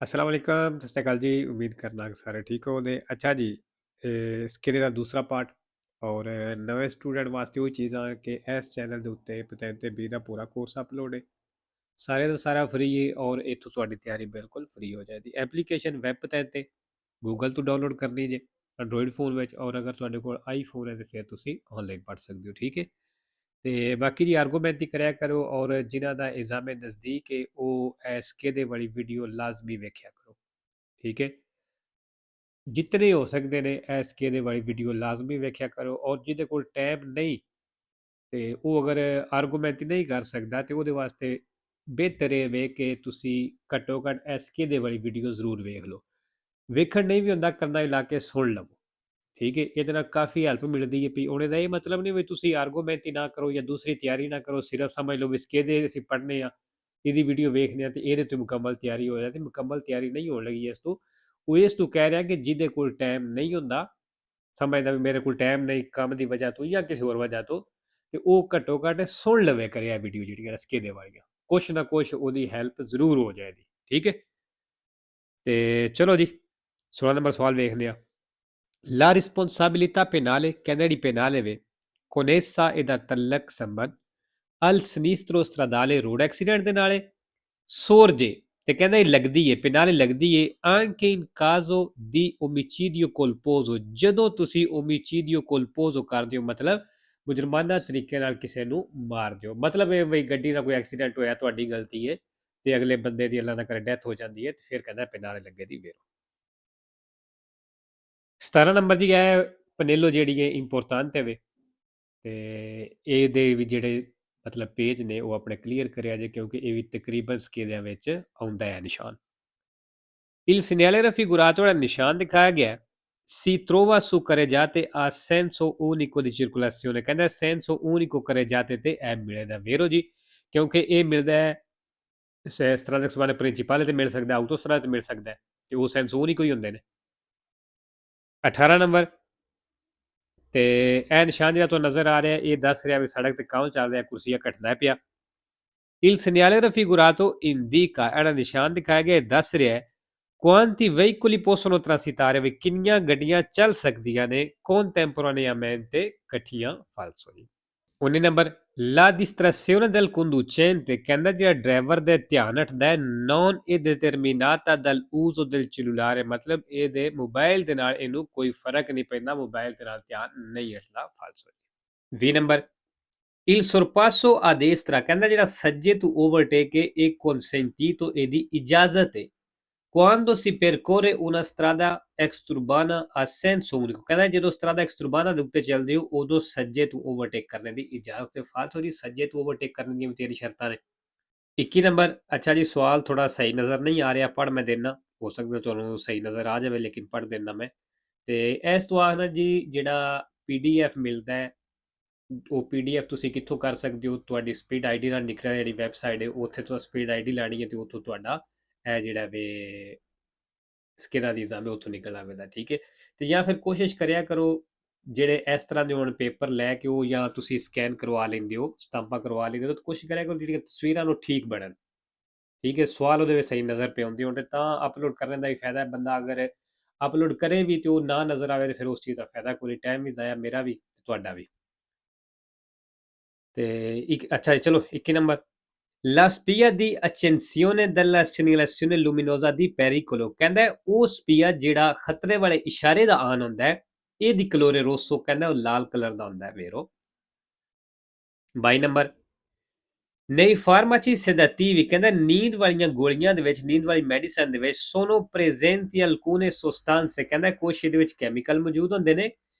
अस्सलाम वालेकुम, सत श्री अकाल जी। उम्मीद करना कि सारे ठीक होने। अच्छा जी, स्किल ਦਾ ਦੂਸਰਾ ਪਾਰਟ ਔਰ ਨਵੇਂ ਸਟੂਡੈਂਟ ਵਾਸਤੇ ਉਹ ਚੀਜ਼ਾਂ ਕਿ ਇਸ ਚੈਨਲ ਦੇ ਉੱਤੇ ਪਤੰਤੇ ਬੀ ਦਾ ਪੂਰਾ ਕੋਰਸ ਅਪਲੋਡ ਹੈ। ਸਾਰੇ ਦਾ ਸਾਰਾ ਫ੍ਰੀ ਹੈ ਔਰ ਇੱਥੋਂ ਤੁਹਾਡੀ ਤਿਆਰੀ ਬਿਲਕੁਲ ਫ੍ਰੀ ਹੋ ਜਾਏਗੀ। ਐਪਲੀਕੇਸ਼ਨ ਵੈਬ ਪਤੰਤੇ ਗੂਗਲ ਤੋਂ ਡਾਊਨਲੋਡ ਕਰਨੀ ਜੇ ਐਂਡਰੋਇਡ ਫੋਨ ਵਿੱਚ, ਔਰ ਅਗਰ ਤੁਹਾਡੇ ਕੋਲ ਆਈਫੋਨ ਹੈ ਤੇ ਫਿਰ ਤੁਸੀਂ ਆਨਲਾਈਨ ਪੜ੍ਹ ਸਕਦੇ ਹੋ। ਠੀਕ ਹੈ। ਤੇ ਬਾਕੀ ਦੀ ਆਰਗੂਮੈਂਟ ਹੀ ਕਰਿਆ ਕਰੋ, ਔਰ ਜਿਨ੍ਹਾਂ ਦਾ ਐਗਜ਼ਾਮ ਨਜ਼ਦੀਕ ਹੈ ਉਹ ਐਸਕੇ ਦੇ ਵਾਲੀ ਵੀਡੀਓ ਲਾਜ਼ਮੀ ਵੇਖਿਆ ਕਰੋ। ਠੀਕ ਹੈ। ਜਿਤਨੇ ਹੋ ਸਕਦੇ ਨੇ ਐਸਕੇ ਦੇ ਵਾਲੀ ਵੀਡੀਓ ਲਾਜ਼ਮੀ ਵੇਖਿਆ ਕਰੋ, ਔਰ ਜਿਹਦੇ ਕੋਲ ਟਾਈਮ ਨਹੀਂ ਤੇ ਉਹ ਅਗਰ ਆਰਗੂਮੈਂਟ ਨਹੀਂ ਕਰ ਸਕਦਾ ਤੇ ਉਹਦੇ ਵਾਸਤੇ ਬਿਹਤਰ ਇਹ ਵੇ ਕਿ ਤੁਸੀਂ ਘੱਟੋ ਘੱਟ ਐਸਕੇ ਦੇ ਵਾਲੀ ਵੀਡੀਓ ਜ਼ਰੂਰ ਵੇਖ ਲਓ। ਵੇਖਣ ਨਹੀਂ ਵੀ ਹੁੰਦਾ, ਕੰਨਾਂ 'ਚ ਲਾ ਕੇ ਸੁਣ ਲਵੋ। ਠੀਕ ਹੈ। ਇਹਦੇ ਨਾਲ ਕਾਫੀ ਹੈਲਪ ਮਿਲਦੀ ਹੈ। ਵੀ ਉਹਨੇ ਦਾ ਇਹ ਮਤਲਬ ਨਹੀਂ ਵੀ ਤੁਸੀਂ ਆਰਗੂਮੈਂਟ ਹੀ ਨਾ ਕਰੋ ਜਾਂ ਦੂਸਰੀ ਤਿਆਰੀ ਨਾ ਕਰੋ, ਸਿਰਫ ਸਮਝ ਲਓ ਵੀ ਇਸਕੇ ਦੇ ਅਸੀਂ ਪੜ੍ਹਨੇ ਆ, ਇਹਦੀ ਵੀਡੀਓ ਵੇਖਦੇ ਆ ਤੇ ਇਹਦੇ ਤੋਂ ਮੁਕੰਮਲ ਤਿਆਰੀ ਹੋ ਜਾਂਦੀ। ਮੁਕੰਮਲ ਤਿਆਰੀ ਨਹੀਂ ਹੋਣ ਲੱਗੀ ਇਸ ਤੋਂ। ਉਹ ਇਸ ਤੋਂ ਕਹਿ ਰਿਹਾ ਕਿ ਜਿਹਦੇ ਕੋਲ ਟਾਈਮ ਨਹੀਂ ਹੁੰਦਾ, ਸਮਝਦਾ ਵੀ ਮੇਰੇ ਕੋਲ ਟਾਈਮ ਨਹੀਂ ਕੰਮ ਦੀ ਵਜ੍ਹਾ ਤੋਂ ਜਾਂ ਕਿਸੇ ਹੋਰ ਵਜ੍ਹਾ ਤੋਂ, ਤੇ ਉਹ ਘੱਟੋ ਘੱਟ ਸੁਣ ਲਵੇ ਕਰਿਆ ਵੀਡੀਓ ਜਿਹੜੀਆਂ ਰਸਕੇ ਦੇ ਵਾਲੀਆਂ, ਕੁਛ ਨਾ ਕੁਛ ਉਹਦੀ ਹੈਲਪ ਜ਼ਰੂਰ ਹੋ ਜਾਏਗੀ। ਠੀਕ ਹੈ। ਤੇ ਚਲੋ ਜੀ, 16 ਨੰਬਰ ਸਵਾਲ ਵੇਖਦੇ ਆ। La responsabilità penale, Kennedy penale, con essa è da ਤਲਕ al sinistro stradale road accident ਦੇ ਨਾਲੇ sorge ਤੇ ਕਹਿੰਦਾ ਇਹ ਲੱਗਦੀ ਹੈ, penale ਲੱਗਦੀ ਹੈ anche in caso di omicidio colposo, ਜਦੋਂ ਤੁਸੀਂ omicidio colposo ਕਰਦੇ ਹੋ, ਮਤਲਬ ਮੁਜਰਮਾਨਾ ਤਰੀਕੇ ਨਾਲ ਕਿਸੇ ਨੂੰ ਮਾਰ ਦਿਓ। ਮਤਲਬ ਇਹ ਬਈ ਗੱਡੀ ਨਾਲ ਕੋਈ ਐਕਸੀਡੈਂਟ ਹੋਇਆ, ਤੁਹਾਡੀ ਗਲਤੀ ਹੈ ਤੇ ਅਗਲੇ ਬੰਦੇ ਦੀ ਅੱਲਾ ਨਾ ਕਰੇ ਡੈਥ ਹੋ ਜਾਂਦੀ ਹੈ, ਤੇ ਫਿਰ ਕਹਿੰਦਾ penale ਲੱਗੇ ਦੀ ਵੇਰੋ। 17 ਨੰਬਰ ਜੀ ਹੈ ਪਨੇਲੋ ਜਿਹੜੀ ਹੈ ਇੰਪੋਰਟੈਂਟ ਹੈ ਵੇ, ਤੇ ਇਹਦੇ ਵੀ ਜਿਹੜੇ ਮਤਲਬ ਪੇਜ ਨੇ ਉਹ ਆਪਣੇ ਕਲੀਅਰ ਕਰਿਆ ਜੇ, ਕਿਉਂਕਿ ਇਹ ਵੀ ਤਕਰੀਬਨ ਸਕੇਲਿਆਂ ਵਿੱਚ ਆਉਂਦਾ ਹੈ ਨਿਸ਼ਾਨ। Il segnale raffigurato ਜਿਹੜਾ ਨਿਸ਼ਾਨ ਦਿਖਾਇਆ ਗਿਆ si trova su carreggiate a senso unico di circolazione, ਕਹਿੰਦਾ senso unico carreggiate ਤੇ ਇਹ ਮਿਲਦਾ ਵੇਰੋ ਜੀ, ਕਿਉਂਕਿ ਇਹ ਮਿਲਦਾ ਹੈ strada extraeurbane principale ਤੇ ਮਿਲ ਸਕਦਾ, autostrada ਤੇ ਮਿਲ ਸਕਦਾ, ਤੇ ਉਹ senso unico ਹੀ ਹੁੰਦੇ ਨੇ। 18 ਨੰਬਰ ਤੇ ਇਹ ਨਿਸ਼ਾਨ ਜਿਹੜਾ ਤੁਹਾਨੂੰ ਨਜ਼ਰ ਆ ਰਿਹਾ, ਇਹ ਦੱਸ ਰਿਹਾ ਵੀ ਸੜਕ ਤੇ ਕੰਮ ਚੱਲ ਰਿਹਾ, ਕੁਰਸੀਆਂ ਘਟਦਾ ਪਿਆ। Il segnale raffigurato indica, ਜਿਹੜਾ ਨਿਸ਼ਾਨ ਦਿਖਾਇਆ ਗਿਆ, ਇਹ ਦੱਸ ਰਿਹਾ ਹੈ quanti veicoli possono transitare, ਵੀ ਕਿੰਨੀਆਂ ਗੱਡੀਆਂ ਚੱਲ ਸਕਦੀਆਂ ਨੇ contemporaneamente ਇਕੱਠੀਆਂ ਫਾਲਸੋ ਜੀ। 19 number la distrazione del conducente, ਕਹਿੰਦਾ ਜਿਹੜਾ ਡਰਾਈਵਰ ਦੇ ਧਿਆਨ ਹਟਦਾ ਹੈ non è determinata dall'uso del cellulare, ਮਤਲਬ ਇਹਦੇ ਮੋਬਾਈਲ ਦੇ ਨਾਲ ਇਹਨੂੰ ਕੋਈ ਫਰਕ ਨਹੀਂ ਪੈਂਦਾ, ਮੋਬਾਈਲ ਦੇ ਨਾਲ ਧਿਆਨ ਨਹੀਂ ਹਟਦਾ ਫਾਲਸੋ ਜੀ। 20 number il sorpasso a destra, ਕਹਿੰਦਾ ਜਿਹੜਾ ਸੱਜੇ ਤੋਂ ਓਵਰਟੇਕ ਹੈ ਇਹ consentito, ਇਹਦੀ ਇਜਾਜ਼ਤ ਹੈ quando si percorre una strada extraurbana a senso unico, ਕਹਿੰਦਾ ਜਦੋਂ strada extraurbana ਦੇ ਉੱਤੇ ਚੱਲਦੇ ਹੋ ਉਦੋਂ ਸੱਜੇ ਤੋਂ ਓਵਰਟੇਕ ਕਰਨ ਦੀ ਇਜਾਜ਼ਤ ਹੈ ਫਾਲਤੂ ਜੀ, ਸੱਜੇ ਤੋਂ ਓਵਰਟੇਕ ਕਰਨ ਦੀਆਂ ਵੀ ਤੇਰੀ ਸ਼ਰਤਾਂ ਨੇ। 21 ਨੰਬਰ ਅੱਛਾ ਜੀ, ਸਵਾਲ ਥੋੜਾ ਸਹੀ ਨਜ਼ਰ ਨਹੀਂ ਆ ਰਿਹਾ, ਪੜ੍ਹ ਮੈਂ ਦੇਣਾ, ਹੋ ਸਕਦਾ ਤੁਹਾਨੂੰ ਸਹੀ ਨਜ਼ਰ ਆ ਜਾਵੇ ਲੇਕਿਨ ਪੜ੍ਹ ਦੇਣਾ ਮੈਂ। ਤੇ ਇਸ ਤੋਂ ਆਖਣਾ ਜੀ ਜਿਹੜਾ PDF ਮਿਲਦਾ ਹੈ, ਉਹ PDF ਤੁਸੀਂ ਕਿੱਥੋਂ ਕਰ ਸਕਦੇ ਹੋ, ਤੁਹਾਡੀ ਸਪੀਡ ਆਈਡੀ ਨਾਲ ਨਿਕਲਿਆ ਜਿਹੜੀ ਵੈਬਸਾਈਟ ਹੈ ਉੱਥੇ ਤੋਂ ਸਪੀਡ ਆਈਡੀ ਲਾਣੀ ਹੈ ਤੇ ਉੱਥੋਂ ਤੁਹਾਡਾ ਇਹ ਜਿਹੜਾ ਵੇ ਸਕੇਦਾ ਦੀ ਐਗਜ਼ਾਮ ਹੈ ਉੱਥੋਂ ਨਿਕਲ ਆਵੇਗਾ। ਠੀਕ ਹੈ। ਤੇ ਜਾਂ ਫਿਰ ਕੋਸ਼ਿਸ਼ ਕਰਿਆ ਕਰੋ ਜਿਹੜੇ ਇਸ ਤਰ੍ਹਾਂ ਦੇ ਹੁਣ ਪੇਪਰ ਲੈ ਕੇ ਉਹ ਜਾਂ ਤੁਸੀਂ ਸਕੈਨ ਕਰਵਾ ਲੈਂਦੇ ਹੋ, ਸਟੰਪਾਂ ਕਰਵਾ ਲੈਂਦੇ ਹੋ, ਤਾਂ ਕੋਸ਼ਿਸ਼ ਕਰਿਆ ਕਰੋ ਜਿਹੜੀਆਂ ਤਸਵੀਰਾਂ ਨੂੰ ਠੀਕ ਬਣਨ। ਠੀਕ ਹੈ। ਸਵਾਲ ਉਹਦੇ ਵਿੱਚ ਸਹੀ ਨਜ਼ਰ ਪਏ ਹੁੰਦੇ ਹੋਣ ਤੇ ਤਾਂ ਅਪਲੋਡ ਕਰਨ ਦਾ ਹੀ ਫਾਇਦਾ ਹੈ। ਬੰਦਾ ਅਗਰ ਅਪਲੋਡ ਕਰੇ ਵੀ ਤੇ ਉਹ ਨਾ ਨਜ਼ਰ ਆਵੇ ਤੇ ਫਿਰ ਉਸ ਚੀਜ਼ ਦਾ ਫਾਇਦਾ ਕੋਈ, ਟਾਈਮ ਵੀ ਜ਼ਾਇਆ ਮੇਰਾ ਵੀ ਤੇ ਤੁਹਾਡਾ ਵੀ। ਤੇ ਇੱਕ ਅੱਛਾ ਚਲੋ 21 number La spia di accensione della segnalazione luminosa di pericolo, ਕਹਿੰਦਾ ਉਹ ਸਪੀਆ ਜਿਹੜਾ ਖਤਰੇ ਵਾਲੇ ਇਸ਼ਾਰੇ ਦਾ ਆਨ ਹੁੰਦਾ ਹੈ, ਇਹ ਦੀ ਕਲੋਰੇ ਰੋਸੋ, ਕਹਿੰਦਾ ਉਹ ਲਾਲ ਕਲਰ ਦਾ ਹੁੰਦਾ ਹੈ ਵੇਰੋ। 22 ਨੰਬਰ nei farmaci sedativi, ਕਹਿੰਦਾ ਨੀਂਦ ਵਾਲੀਆਂ ਗੋਲੀਆਂ ਦੇ ਵਿੱਚ, ਨੀਂਦ ਵਾਲੀ ਮੈਡੀਸਨ ਦੇ ਵਿੱਚ sono presenti alcune sostanze, ਕਹਿੰਦਾ ਕੁਛ ਇਹਦੇ ਵਿੱਚ ਕੈਮੀਕਲ ਮੌਜੂਦ ਹੁੰਦੇ ਨੇ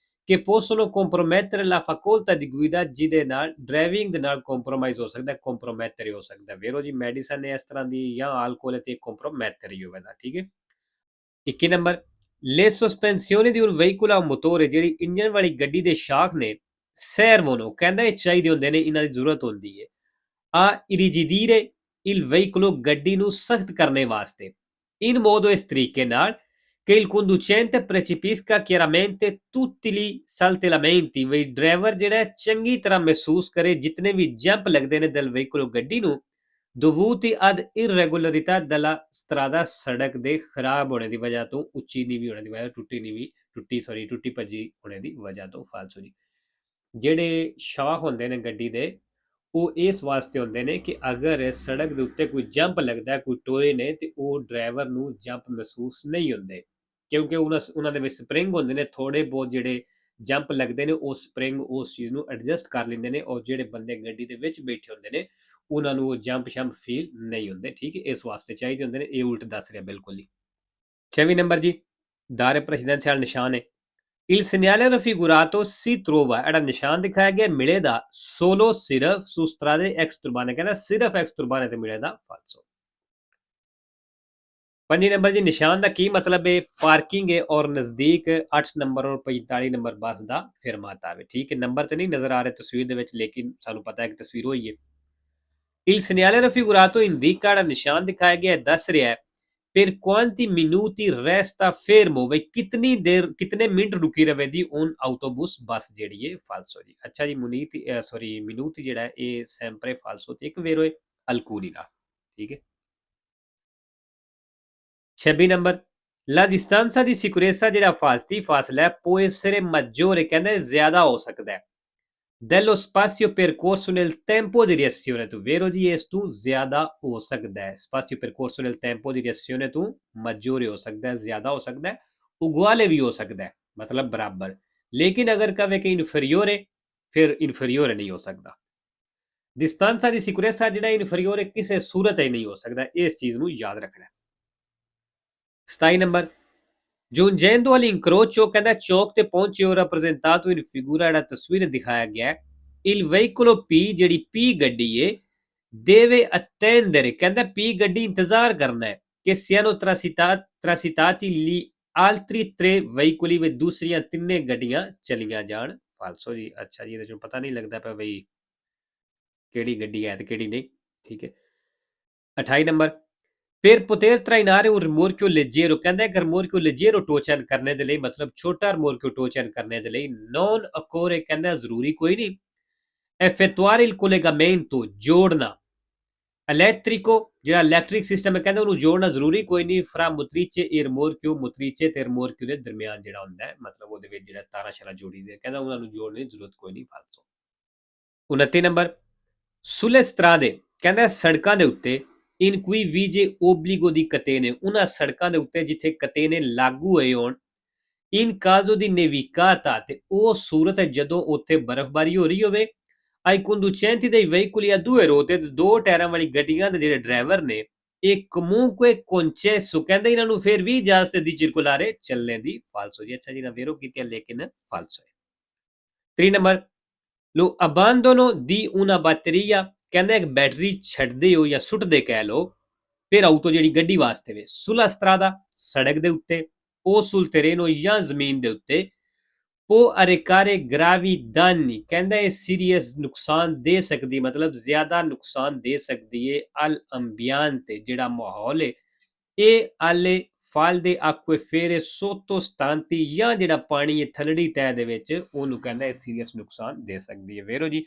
ਕਿ possono compromettere la facoltà di guida, ਜਿਹਦੇ ਨਾਲ ਡਰਾਈਵਿੰਗ ਦੇ ਨਾਲ ਕੰਪਰੋਮਾਈਜ਼ ਹੋ ਸਕਦਾ, ਕੰਪਰੋਮੈਟਰੀ ਹੋ ਸਕਦਾ ਵੇਰੋ ਜੀ। ਮੈਡੀਸਨ ਇਸ ਤਰ੍ਹਾਂ ਦੀ ਜਾਂ ਆਲਕੋਹਲ ਤੇ ਕੰਪਰੋਮੈਟਰੀ ਹੋਵੇਗਾ। ਠੀਕ ਹੈ। 21 number le sospensioni di un veicolo a motore, ਜਿਹੜੀ ਇੰਜਨ ਵਾਲੀ ਗੱਡੀ ਦੇ ਸ਼ਾਖ ਨੇ servono, ਕਹਿੰਦਾ ਇਹ ਚਾਹੀਦੇ ਹੁੰਦੇ ਨੇ, ਇਹਨਾਂ ਦੀ ਜ਼ਰੂਰਤ ਹੁੰਦੀ ਹੈ a irrigidire il veicolo, ਗੱਡੀ ਨੂੰ ਸਖਤ ਕਰਨੇ ਵਾਸਤੇ, in modo ਇਸ ਤਰੀਕੇ ਨਾਲ che il conducente percepisca chiaramente tutti gli saltellamenti, ਵੀ ਡਰਾਈਵਰ ਜਿਹੜਾ ਚੰਗੀ ਤਰ੍ਹਾਂ ਮਹਿਸੂਸ ਕਰੇ ਜਿਤਨੇ ਵੀ ਜੰਪ ਲੱਗਦੇ ਨੇ del veicolo ਗੱਡੀ ਨੂੰ, dovuti ad irregolarità della strada ਸੜਕ ਦੇ ਖਰਾਬ ਹੋਣੇ ਦੀ ਵਜ੍ਹਾ ਤੋਂ ਉੱਚੀ ਨੀਵੀਂ ਹੋਣੇ ਦੀ ਵਜ੍ਹਾ ਟੁੱਟੀ ਭੱਜੀ ਹੋਣੇ ਦੀ ਵਜ੍ਹਾ ਤੋਂ ਫਾਲਸੋ ਜੀ ਜਿਹੜੇ ਸ਼ਾਹ ਹੁੰਦੇ ਨੇ ਗੱਡੀ ਦੇ ਉਹ ਇਸ ਵਾਸਤੇ ਹੁੰਦੇ ਨੇ ਕਿ ਅਗਰ ਸੜਕ ਦੇ ਉੱਤੇ ਕੋਈ ਜੰਪ ਲੱਗਦਾ ਕੋਈ ਟੋਏ ਨੇ ਤੇ ਉਹ ਡਰਾਈਵਰ ਨੂੰ ਜੰਪ ਮਹਿਸੂਸ ਨਹੀਂ ਹੁੰਦੇ ਕਿਉਂਕਿ ਉਹਨਾਂ ਦੇ ਵਿੱਚ ਸਪਰਿੰਗ ਹੁੰਦੇ ਨੇ ਥੋੜੇ ਬਹੁਤ ਜਿਹੜੇ ਜੰਪ ਲੱਗਦੇ ਨੇ ਉਹ ਸਪਰਿੰਗ ਉਸ ਚੀਜ਼ ਨੂੰ ਐਡਜਸਟ ਕਰ ਲੈਂਦੇ ਨੇ ਔਰ ਜਿਹੜੇ ਬੰਦੇ ਗੱਡੀ ਦੇ ਵਿੱਚ ਬੈਠੇ ਹੁੰਦੇ ਨੇ ਉਹਨਾਂ ਨੂੰ ਉਹ ਜੰਪ ਸ਼ੰਪ ਫੀਲ ਨਹੀਂ ਹੁੰਦੇ ਠੀਕ ਹੈ ਇਸ ਵਾਸਤੇ ਚਾਹੀਦੇ ਹੁੰਦੇ ਨੇ ਇਹ ਉਲਟ ਦੱਸ ਰਿਹਾ ਬਿਲਕੁਲ ਹੀ 6ਵੀਂ ਨੰਬਰ ਜੀ ਦਾਰੇ ਪ੍ਰੈਜ਼ੀਡੈਂਸ਼ੀਅਲ ਨਿਸ਼ਾਨ ਹੈ Il segnale raffigurato si trova era ਨਿਸ਼ਾਨ ਦਿਖਾਇਆ ਗਿਆ ਮਿਲੇ ਦਾ solo ਸਿਰਫ su strade exturbane ਕਹਿੰਦਾ ਸਿਰਫ exturbane ਤੇ ਮਿਲੇ ਦਾ falso 5 ਨੰਬਰ ਜੀ ਨਿਸ਼ਾਨ ਦਾ ਕੀ ਮਤਲਬ ਹੈ ਪਾਰਕਿੰਗ ਹੈ ਔਰ ਨਜ਼ਦੀਕ 8 ਨੰਬਰ ਔਰ 45 ਨੰਬਰ ਬੱਸ ਦਾ ਫਿਰਮਾਤਾ ਹੈ ਠੀਕ ਹੈ ਨੰਬਰ ਤੇ ਨਹੀਂ ਨਜ਼ਰ ਆ ਰਿਹਾ ਤਸਵੀਰ ਦੇ ਵਿੱਚ ਲੇਕਿਨ ਸਾਨੂੰ ਪਤਾ ਹੈ ਕਿ ਤਸਵੀਰ ਹੋਈ ਹੈ Il segnale raffigurato indica ਜਿਹੜਾ ਨਿਸ਼ਾਨ ਦਿਖਾਇਆ ਗਿਆ ਦੱਸ ਰਿਹਾ ਹੈ per quanti minuti resta fermo ਬਈ ਕਿਤਨੀ ਦੇਰ ਕਿਤਨੇ ਮਿੰਟ ਰੁਕੀ ਰਵੇਦੀ ਔਨ ਆਟੋਬੂਸ ਬੱਸ ਜਿਹੜੀ ਹੈ ਫਾਲਸੋ ਜੀ ਅੱਛਾ ਜੀ ਮਿਨੂਤੀ ਜਿਹੜਾ ਹੈ ਇਹ sempre falso ਤੇ ਇੱਕ vero ਹੈ alcuni ਦਾ ਠੀਕ ਹੈ 26 number La distanza di sicurezza ਜਿਹੜਾ ਫਾਸਲਾ ਹੈ può essere maggiore ਕਹਿੰਦਾ ਜ਼ਿਆਦਾ ਹੋ ਸਕਦਾ ਹੈ dello spazio percorso nel tempo di reazione tu vero ਜੀ ਇਸ ਤੋਂ ਜ਼ਿਆਦਾ ਹੋ ਸਕਦਾ ਹੈ spazio percorso nel tempo di reazione ਤੋਂ maggiore ਹੋ ਸਕਦਾ ਹੈ ਜ਼ਿਆਦਾ ਹੋ ਸਕਦਾ ਹੈ uguale ਵੀ ਹੋ ਸਕਦਾ ਹੈ ਮਤਲਬ ਬਰਾਬਰ ਲੇਕਿਨ ਅਗਰ ਕਹੇ ਕਿ inferiore ਫਿਰ inferiore ਨਹੀਂ ਹੋ ਸਕਦਾ distanza di sicurezza ਜਿਹੜਾ inferiore ਕਿਸੇ ਸੂਰਤ ਹੀ ਨਹੀਂ ਹੋ ਸਕਦਾ ਇਸ ਚੀਜ਼ ਨੂੰ ਯਾਦ ਰੱਖਣਾ 27 ਨੰਬਰ Giungendo all'incrocio ਕਹਿੰਦਾ ਚੌਕ ਤੇ ਪਹੁੰਚੇ ਹੋ rappresentato in figura ਜਿਹੜਾ ਤਸਵੀਰ ਦਿਖਾਇਆ ਗਿਆ il veicolo P ਜਿਹੜੀ P ਗੱਡੀ ਏ deve attendere ਕਹਿੰਦਾ P ਗੱਡੀ ਇੰਤਜ਼ਾਰ ਕਰਨਾ ਹੈ ਕਿ siano transitati gli altri tre veicoli ਵਿੱਚ ਦੂਸਰੀਆਂ ਤਿੰਨੇ ਗੱਡੀਆਂ ਚਲੀਆਂ ਜਾਣ ਫਾਲਸੋ ਜੀ ਅੱਛਾ ਜੀ ਇਹਦੇ ਚੋਂ ਪਤਾ ਨਹੀਂ ਲੱਗਦਾ ਪਿਆ ਬਈ ਕਿਹੜੀ ਗੱਡੀ ਹੈ ਤੇ ਕਿਹੜੀ ਨਹੀਂ ਠੀਕ ਹੈ 28 number Per poter trainare un rimorchio leggero ਕਹਿੰਦਾ ਇੱਕ rimorchio leggero ਟੋਚਨ ਕਰਨੇ ਦੇ ਲਈ ਮਤਲਬ ਛੋਟਾ rimorchio ਟੋਚਨ ਕਰਨੇ ਦੇ ਲਈ non occorre ਕਹਿੰਦਾ ਜ਼ਰੂਰੀ ਕੋਈ ਨਹੀਂ effettuare il collegamento ਜੋੜਨਾ elettrico ਜਿਹੜਾ ਇਲੈਕਟ੍ਰਿਕ ਸਿਸਟਮ ਹੈ ਕਹਿੰਦਾ ਉਹਨੂੰ ਜੋੜਨਾ ਜ਼ਰੂਰੀ ਕੋਈ ਨਹੀਂ fra motrice e rimorchio motrice ਤੇ rimorchio ਦੇ ਦਰਮਿਆਨ ਜਿਹੜਾ ਹੁੰਦਾ ਹੈ ਮਤਲਬ ਉਹਦੇ ਵਿੱਚ ਜਿਹੜਾ ਤਾਰਾਂ ਸ਼ਾਰਾਂ ਜੋੜੀ ਦੇ ਕਹਿੰਦਾ ਉਹਨਾਂ ਨੂੰ ਜੋੜਨ ਦੀ ਜ਼ਰੂਰਤ ਕੋਈ ਨਹੀਂ ਫਾਲਸੋ 29 ਨੰਬਰ sulle strade ਕਹਿੰਦਾ ਸੜਕਾਂ ਦੇ ਉੱਤੇ in cui vige obbligo di catene ਉਹਨਾਂ ਸੜਕਾਂ ਦੇ ਉੱਤੇ ਜਿੱਥੇ ਕਤੇਨੇ ਲਾਗੂ ਹੋਏ ਹੋਣ in caso di nevicata ਤੇ ਉਹ ਸੂਰਤ ਹੈ ਜਦੋਂ ਉੱਥੇ ਬਰਫ਼ਬਾਰੀ ਹੋ ਰਹੀ ਹੋਵੇ ai conducenti dei veicoli a due ruote ਦੋ ਟਾਇਰਾਂ ਵਾਲੀ ਗੱਡੀਆਂ ਦੇ ਜਿਹੜੇ ਡਰਾਈਵਰ ਨੇ ਇਹ comunque concesso ਕਹਿੰਦਾ ਇਹਨਾਂ ਨੂੰ ਫਿਰ ਵੀ ਇਜਾਜ਼ਤ ਦੀ circolare ਚੱਲਣੇ ਦੀ ਫਾਲਸੋ ਜੀ ਅੱਛਾ ਜੀ ਨਾ ਵੇਰੋ ਕੀਤੀ ਲੇਕਿਨ ਫਾਲਸੋ ਹੈ 3 number lo abbandono di una batteria ਕਹਿੰਦਾ ਇੱਕ ਬੈਟਰੀ ਛੱਡਦੇ ਹੋ ਜਾਂ ਸੁੱਟਦੇ ਕਹਿ ਲੋ ਫਿਰ ਆਊਟੋ ਜਿਹੜੀ ਗੱਡੀ ਵਾਸਤੇ ਵੇ ਸੁਲਾ ਸਟਰਾਦਾ ਸੜਕ ਦੇ ਉੱਤੇ ਉਹ ਸੁਲ terreno ਜਾਂ ਜ਼ਮੀਨ ਦੇ ਉੱਤੇ può arrecare gravi danni ਕਹਿੰਦਾ ਇਹ ਸੀਰੀਅਸ ਨੁਕਸਾਨ ਦੇ ਸਕਦੀ ਮਤਲਬ ਜ਼ਿਆਦਾ ਨੁਕਸਾਨ ਦੇ ਸਕਦੀ ਹੈ al ambiente ਜਿਹੜਾ ਮਾਹੌਲ ਹੈ ਇਹ alle falde acquifere sottostanti ਜਾਂ ਜਿਹੜਾ ਪਾਣੀ ਹੈ ਥਲੜੀ ਤਹਿ ਦੇ ਵਿੱਚ ਉਹਨੂੰ ਕਹਿੰਦਾ ਇਹ ਸੀਰੀਅਸ ਨੁਕਸਾਨ ਦੇ ਸਕਦੀ ਹੈ ਵੇਰੋ ਜੀ